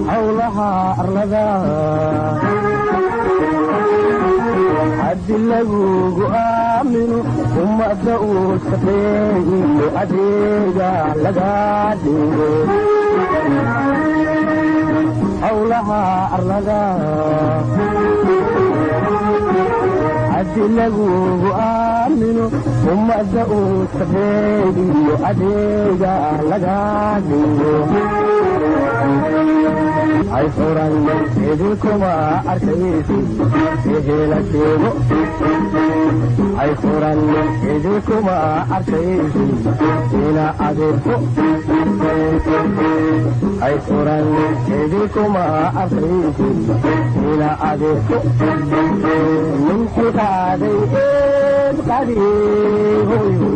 howlaha arlada haddi lagugu aamino ummadda uu shaqeeyo adeega laga dhigo howlaha arlada haddi lagugu aamino ummadda uu shaqeeyo adeega laga dhigo ay furan idinkuma arkaysid ehela sheego ay furan idinkuma arkaysid ina adeerko ay furan idinkuma arkaysid ina adeerko min xilqaaday eed qadiihoyo